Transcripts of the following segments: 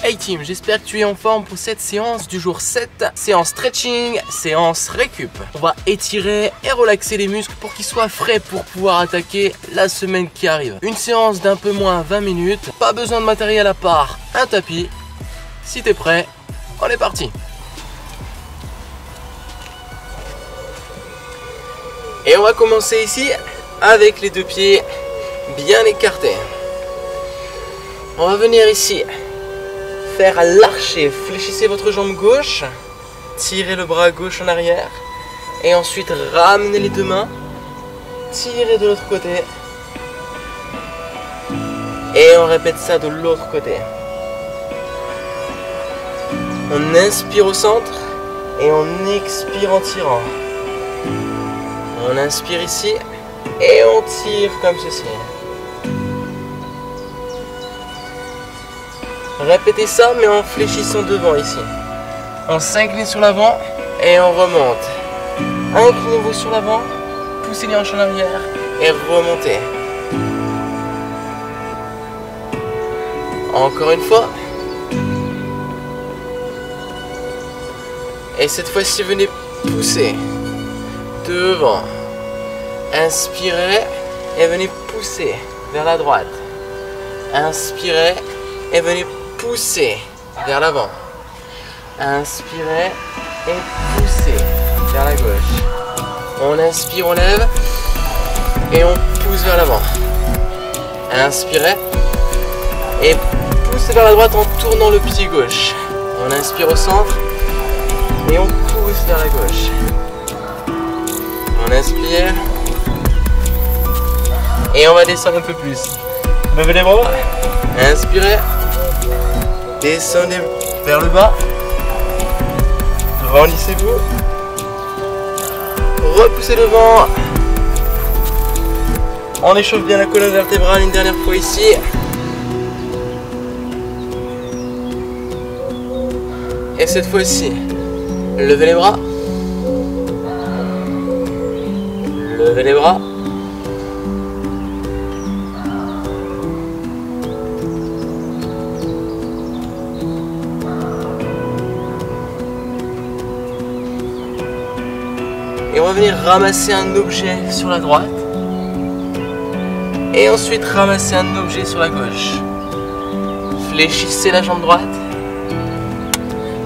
Hey team, j'espère que tu es en forme pour cette séance du jour 7. Séance stretching, séance récup. On va étirer et relaxer les muscles pour qu'ils soient frais pour pouvoir attaquer la semaine qui arrive. Une séance d'un peu moins 20 minutes. Pas besoin de matériel à part un tapis. Si t'es prêt, on est parti. Et on va commencer ici avec les deux pieds bien écartés. On va venir ici faire l'archer, fléchissez votre jambe gauche, tirez le bras gauche en arrière et ensuite ramenez les deux mains, tirez de l'autre côté et on répète ça de l'autre côté. On inspire au centre et on expire en tirant. On inspire ici et on tire comme ceci. Répétez ça mais en fléchissant devant ici. On s'incline sur l'avant et on remonte. Inclinez-vous sur l'avant, poussez les hanches en arrière et remontez. Encore une fois. Et cette fois-ci, venez pousser devant. Inspirez et venez pousser vers la droite. Inspirez et venez pousser vers l'avant. Inspirez et poussez vers la gauche. On inspire, on lève et on pousse vers l'avant. Inspirez et poussez vers la droite en tournant le pied gauche. On inspire au centre et on pousse vers la gauche. On inspire et on va descendre un peu plus. Levez les bras. Inspirez. Descendez vers le bas. Grandissez-vous. Repoussez devant. On échauffe bien la colonne vertébrale une dernière fois ici. Et cette fois-ci, levez les bras. Levez les bras. Et on va venir ramasser un objet sur la droite. Et ensuite ramasser un objet sur la gauche. Fléchissez la jambe droite.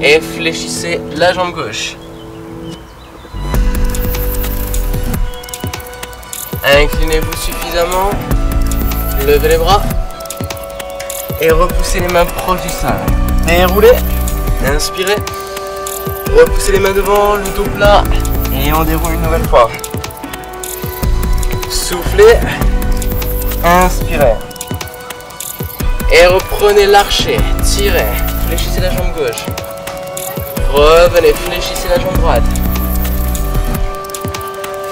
Et fléchissez la jambe gauche. Inclinez-vous suffisamment. Levez les bras. Et repoussez les mains proches du sol. Déroulez. Inspirez. Repoussez les mains devant, le dos plat. Et on déroule une nouvelle fois. Soufflez. Inspirez. Et reprenez l'archer. Tirez. Fléchissez la jambe gauche. Revenez. Fléchissez la jambe droite.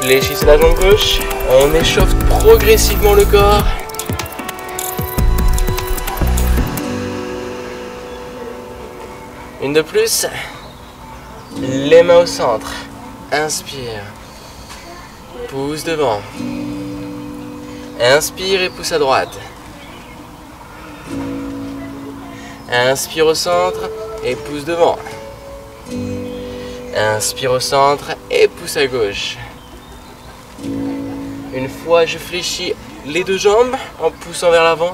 Fléchissez la jambe gauche. On échauffe progressivement le corps. Une de plus. Les mains au centre. Inspire. Pousse devant. Inspire et pousse à droite. Inspire au centre et pousse devant. Inspire au centre et pousse à gauche. Une fois je fléchis les deux jambes en poussant vers l'avant.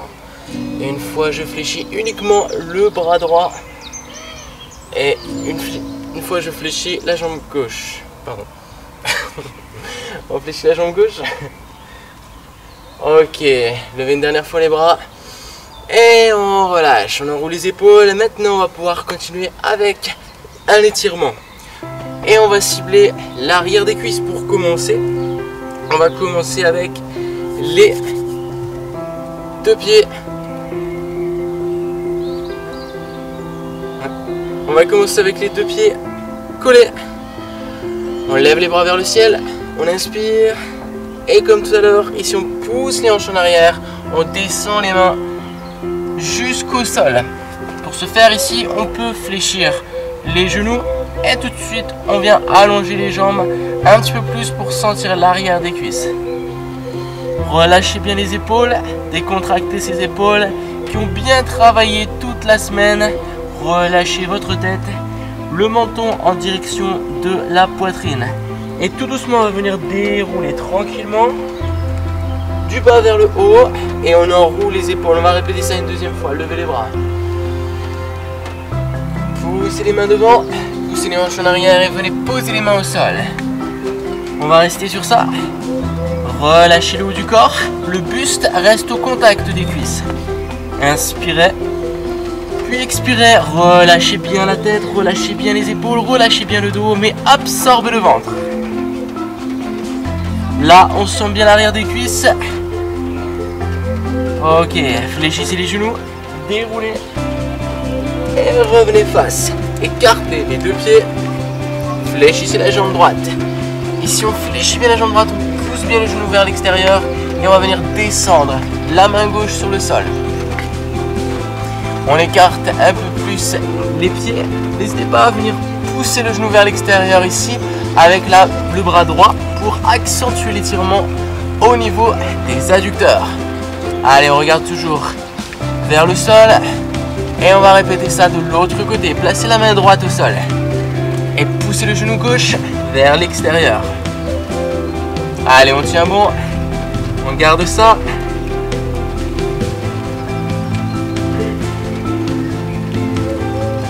Et une fois je fléchis uniquement le bras droit. Et une fois je fléchis la jambe gauche. Pardon. On fléchit la jambe gauche. Ok, levez une dernière fois les bras. Et on relâche, on enroule les épaules. Maintenant on va pouvoir continuer avec un étirement. Et on va cibler l'arrière des cuisses pour commencer. On va commencer avec les deux pieds. On va commencer avec les deux pieds collés. On lève les bras vers le ciel. On inspire. Et comme tout à l'heure, ici on pousse les hanches en arrière. On descend les mains jusqu'au sol. Pour ce faire ici, on peut fléchir les genoux. Et tout de suite, on vient allonger les jambes un petit peu plus pour sentir l'arrière des cuisses. Relâchez bien les épaules, décontractez ces épaules qui ont bien travaillé toute la semaine relâchez votre tête, le menton en direction de la poitrine. Et tout doucement, on va venir dérouler tranquillement du bas vers le haut et on enroule les épaules. On va répéter ça une deuxième fois. Levez les bras. Poussez les mains devant, poussez les hanches en arrière et venez poser les mains au sol. On va rester sur ça. Relâchez le haut du corps. Le buste reste au contact des cuisses. Inspirez. Puis expirez. Relâchez bien la tête, relâchez bien les épaules, relâchez bien le dos, mais absorbez le ventre. Là, on sent bien l'arrière des cuisses. Ok, fléchissez les genoux, déroulez et revenez face. Écartez les deux pieds, fléchissez la jambe droite. Ici, on fléchit bien la jambe droite, on pousse bien le genou vers l'extérieur et on va venir descendre la main gauche sur le sol. On écarte un peu plus les pieds. N'hésitez pas à venir pousser le genou vers l'extérieur ici avec le bras droit pour accentuer l'étirement au niveau des adducteurs. Allez, on regarde toujours vers le sol et on va répéter ça de l'autre côté. Placez la main droite au sol et poussez le genou gauche vers l'extérieur. Allez, on tient bon, on garde ça.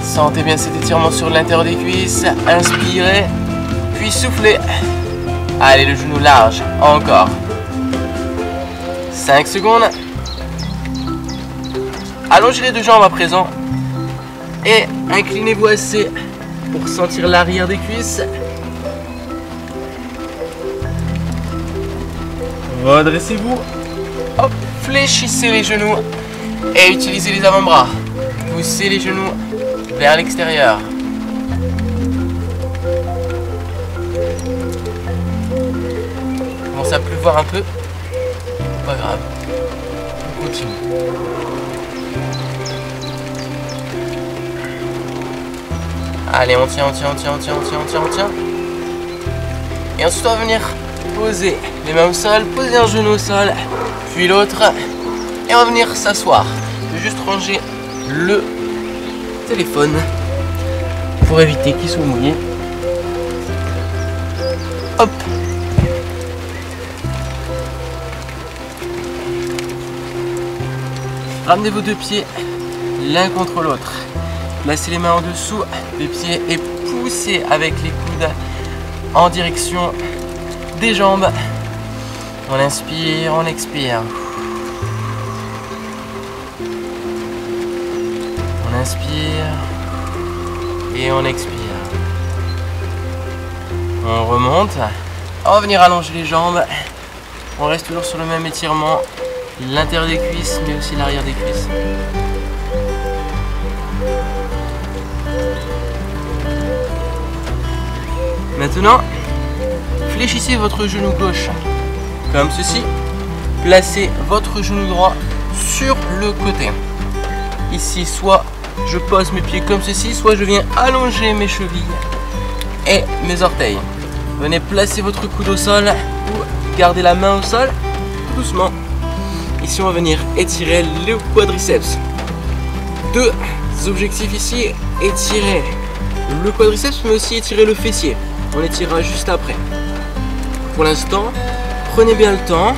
Sentez bien cet étirement sur l'intérieur des cuisses. Inspirez, puis soufflez. Allez, le genou large, encore. 5 secondes. Allongez les deux jambes à présent. Et inclinez-vous assez pour sentir l'arrière des cuisses. Redressez-vous. Hop, fléchissez les genoux. Et utilisez les avant-bras. Poussez les genoux vers l'extérieur. Il commence à pleuvoir un peu. Pas grave. On continue. Allez, on tient. Et ensuite, on va venir poser les mains au sol, poser un genou au sol, puis l'autre. Et on va venir s'asseoir. Je vais juste ranger le téléphone pour éviter qu'il soit mouillé. Hop. Ramenez vos deux pieds l'un contre l'autre. Placez les mains en dessous des pieds et poussez avec les coudes en direction des jambes. On inspire, on expire. On inspire et on expire. On remonte. On va venir allonger les jambes. On reste toujours sur le même étirement. L'intérieur des cuisses, mais aussi l'arrière des cuisses. Maintenant, fléchissez votre genou gauche comme ceci. Placez votre genou droit sur le côté. Ici, soit je pose mes pieds comme ceci, soit je viens allonger mes chevilles et mes orteils. Venez placer votre coude au sol ou gardez la main au sol tout doucement. Ici, on va venir étirer le quadriceps. Deux objectifs ici, étirer le quadriceps, mais aussi étirer le fessier. On étirera juste après. Pour l'instant, prenez bien le temps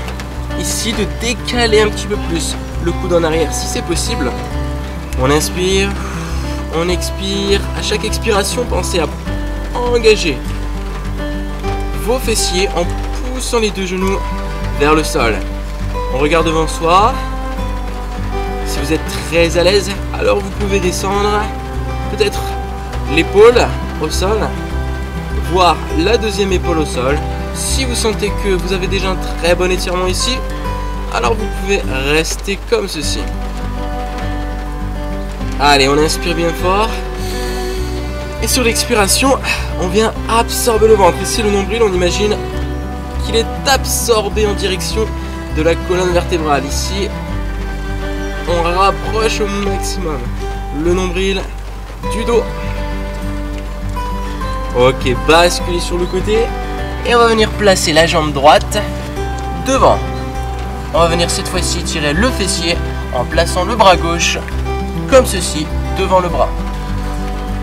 ici de décaler un petit peu plus le coude en arrière si c'est possible. On inspire, on expire. À chaque expiration, pensez à engager vos fessiers en poussant les deux genoux vers le sol. On regarde devant soi. Si vous êtes très à l'aise, alors vous pouvez descendre peut-être l'épaule au sol, voire la deuxième épaule au sol. Si vous sentez que vous avez déjà un très bon étirement ici, alors vous pouvez rester comme ceci. Allez, on inspire bien fort. Et sur l'expiration, on vient absorber le ventre. Ici, le nombril, on imagine qu'il est absorbé en direction de la colonne vertébrale. Ici, on rapproche au maximum le nombril du dos. Ok, basculez sur le côté. Et on va venir placer la jambe droite devant. On va venir cette fois-ci tirer le fessier en plaçant le bras gauche comme ceci devant le bras.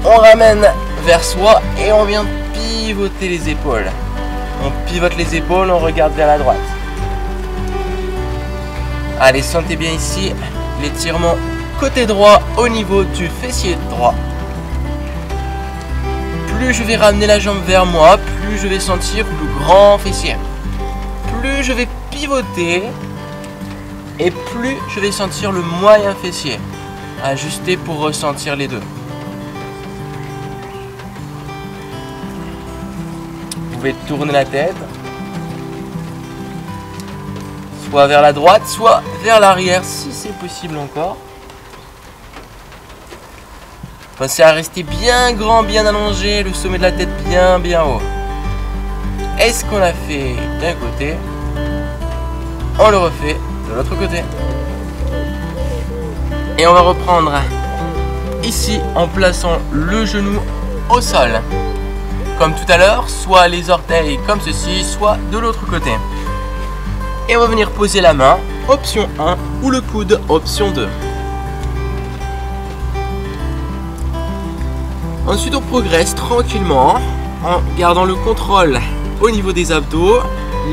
on ramène vers soi et on vient pivoter les épaules. On pivote les épaules, on regarde vers la droite. Allez, sentez bien ici l'étirement côté droit au niveau du fessier droit. Plus je vais ramener la jambe vers moi, plus je vais sentir le grand fessier. Plus je vais pivoter et plus je vais sentir le moyen fessier. Ajuster pour ressentir les deux. Vous pouvez tourner la tête, soit vers la droite, soit vers l'arrière si c'est possible encore. Pensez à rester bien grand, bien allongé, le sommet de la tête bien haut. Est-ce qu'on l'a fait d'un côté? On le refait de l'autre côté. Et on va reprendre ici en plaçant le genou au sol. Comme tout à l'heure, soit les orteils comme ceci, soit de l'autre côté. Et on va venir poser la main, option 1, ou le coude, option 2. Ensuite, on progresse tranquillement en gardant le contrôle au niveau des abdos.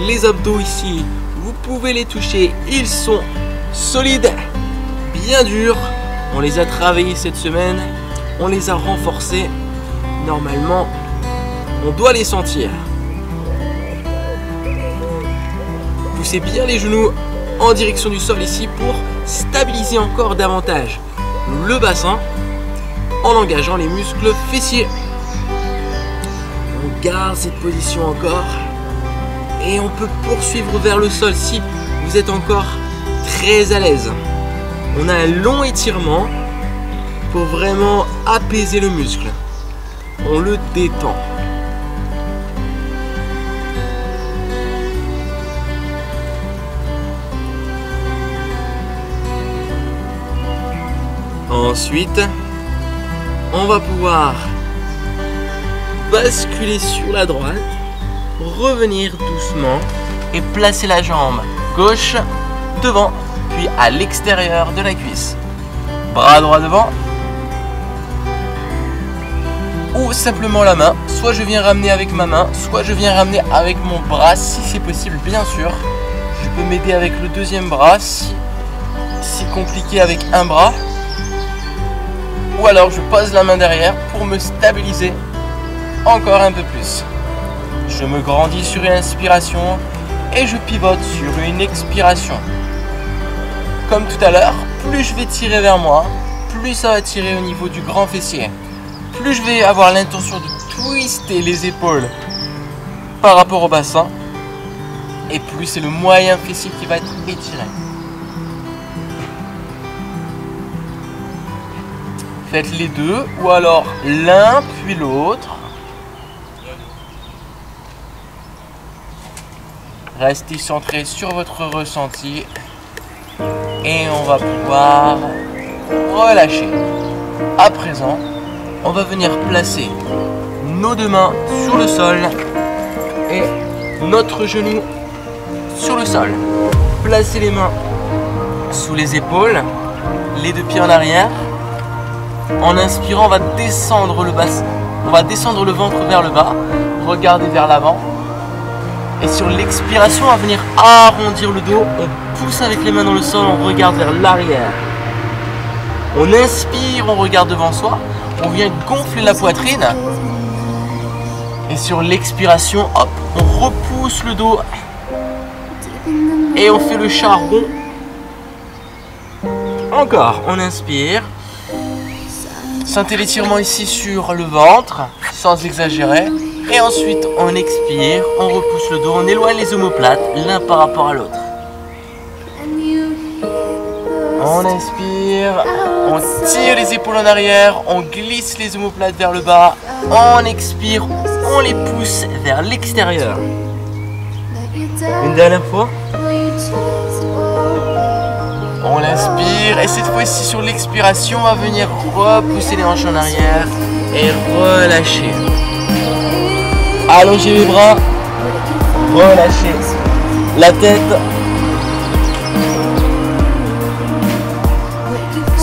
Les abdos ici, vous pouvez les toucher, ils sont solides, bien durs. On les a travaillés cette semaine, on les a renforcés. Normalement, on doit les sentir. Poussez bien les genoux en direction du sol ici pour stabiliser encore davantage le bassin en engageant les muscles fessiers. On garde cette position encore et on peut poursuivre vers le sol si vous êtes encore très à l'aise. On a un long étirement pour vraiment apaiser le muscle. On le détend. Ensuite, on va pouvoir basculer sur la droite, revenir doucement et placer la jambe gauche devant, puis à l'extérieur de la cuisse. Bras droit devant. Ou simplement la main. Soit je viens ramener avec ma main, soit je viens ramener avec mon bras si c'est possible, bien sûr. Je peux m'aider avec le deuxième bras si c'est compliqué avec un bras. Ou alors je pose la main derrière pour me stabiliser encore un peu plus. Je me grandis sur une inspiration et je pivote sur une expiration. Comme tout à l'heure, plus je vais tirer vers moi, plus ça va tirer au niveau du grand fessier. Plus je vais avoir l'intention de twister les épaules par rapport au bassin et plus c'est le moyen fessier qui va être étiré. Faites les deux ou alors l'un puis l'autre. Restez centré sur votre ressenti et on va pouvoir relâcher. À présent, on va venir placer nos deux mains sur le sol et notre genou sur le sol. Placez les mains sous les épaules, les deux pieds en arrière. En inspirant, on va descendre le bassin, on va descendre le ventre vers le bas, regarder vers l'avant. Et sur l'expiration, on va venir arrondir le dos, on pousse avec les mains dans le sol, on regarde vers l'arrière. On inspire, on regarde devant soi, on vient gonfler la poitrine. Et sur l'expiration, hop, on repousse le dos et on fait le chat rond. Encore, on inspire. Sentez l'étirement ici sur le ventre, sans exagérer. Et ensuite, on expire, on repousse le dos, on éloigne les omoplates l'un par rapport à l'autre. On inspire, on tire les épaules en arrière, on glisse les omoplates vers le bas. On expire, on les pousse vers l'extérieur. Une dernière fois. On inspire et cette fois-ci sur l'expiration, on va venir repousser les hanches en arrière et relâcher. Allongez les bras, relâchez la tête.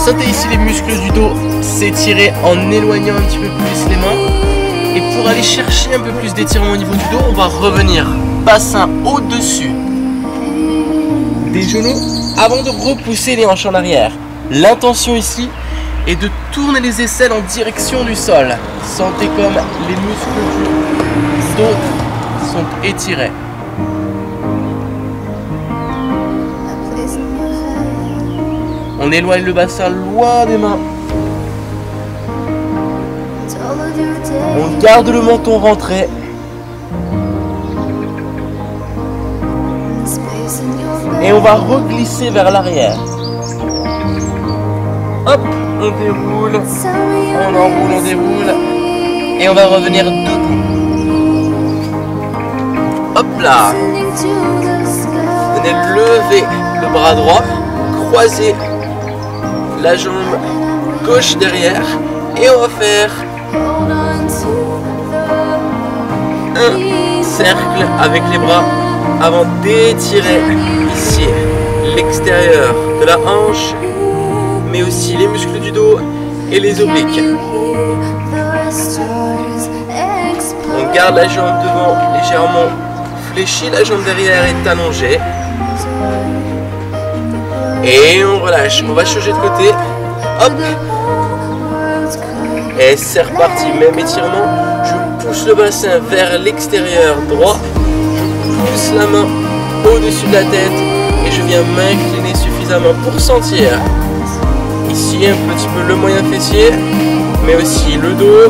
sauter ici les muscles du dos, s'étirer en éloignant un petit peu plus les mains. Et pour aller chercher un peu plus d'étirement au niveau du dos, on va revenir bassin au-dessus des genoux avant de repousser les hanches en arrière. L'intention ici est de tourner les aisselles en direction du sol. Sentez comme les muscles du dos sont étirés. On éloigne le bassin loin des mains. On garde le menton rentré. Et on va reglisser vers l'arrière. Hop, on déroule, on enroule, on déroule. Et on va revenir debout. Hop là. Venez lever le bras droit, croiser la jambe gauche derrière. Et on va faire un cercle avec les bras avant d'étirer ici l'extérieur de la hanche, mais aussi les muscles du dos et les obliques. On garde la jambe devant légèrement fléchie, la jambe derrière est allongée. Et on relâche, on va changer de côté. Hop. Et c'est reparti, même étirement. Je pousse le bassin vers l'extérieur droit. Je pousse la main au-dessus de la tête et je viens m'incliner suffisamment pour sentir ici un petit peu le moyen fessier, mais aussi le dos,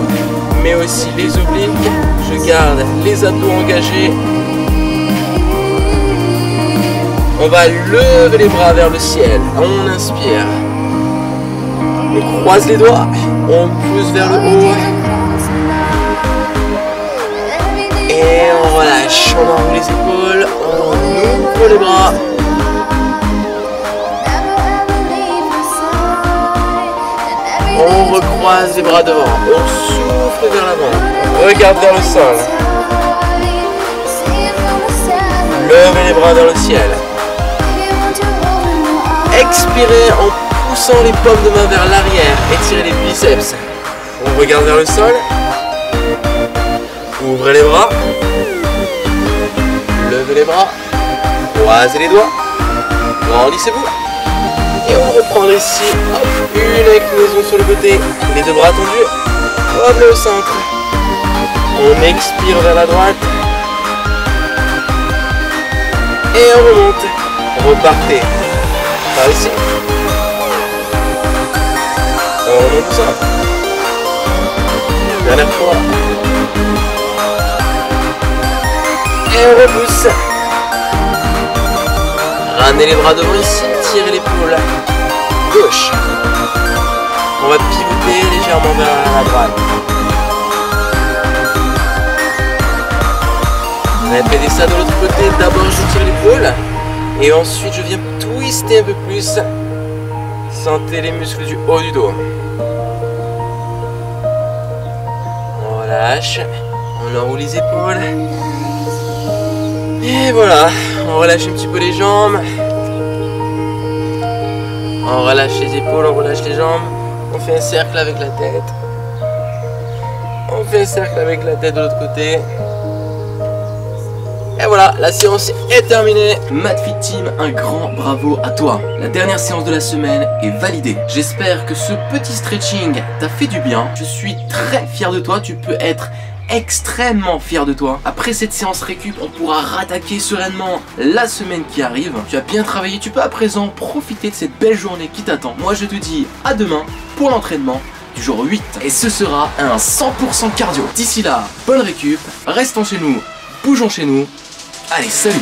mais aussi les obliques. Je garde les abdos engagés. On va lever les bras vers le ciel. On inspire. On croise les doigts. On pousse vers le haut. Et on relâche. On enroule les épaules. On ouvre les bras. On recroise les bras devant. On souffle vers l'avant. On regarde vers le sol. Levez les bras vers le ciel. Expirez en poussant les paumes de main vers l'arrière. Étirez les biceps. On regarde vers le sol. Ouvrez les bras. Levez les bras. Croisez les doigts. Grandissez-vous. Et on reprend ici. Hop, une inclinaison sur le côté. Les deux bras tendus. Revenez au centre. On expire vers la droite. Et on remonte. Repartez. Par ici. On remonte au centre. Dernière fois. Et on repousse. Ramenez les bras devant ici. Tirez l'épaule gauche. On va pivoter légèrement vers la droite. Répétez ça de l'autre côté. D'abord je tire l'épaule. Et ensuite je viens twister un peu plus. Sentez les muscles du haut du dos. On relâche. On enroule les épaules. Et voilà. On relâche un petit peu les jambes. On relâche les épaules, on relâche les jambes. On fait un cercle avec la tête. On fait un cercle avec la tête de l'autre côté. Et voilà, la séance est terminée. MadFit Team, un grand bravo à toi. La dernière séance de la semaine est validée. J'espère que ce petit stretching t'a fait du bien. Je suis très fier de toi. Tu peux être extrêmement fier de toi. Après cette séance récup, on pourra rattaquer sereinement la semaine qui arrive. Tu as bien travaillé. Tu peux à présent profiter de cette belle journée qui t'attend. Moi, je te dis à demain pour l'entraînement du jour 8. Et ce sera un 100% cardio. D'ici là, bonne récup. Restons chez nous. Bougeons chez nous. Allez, salut!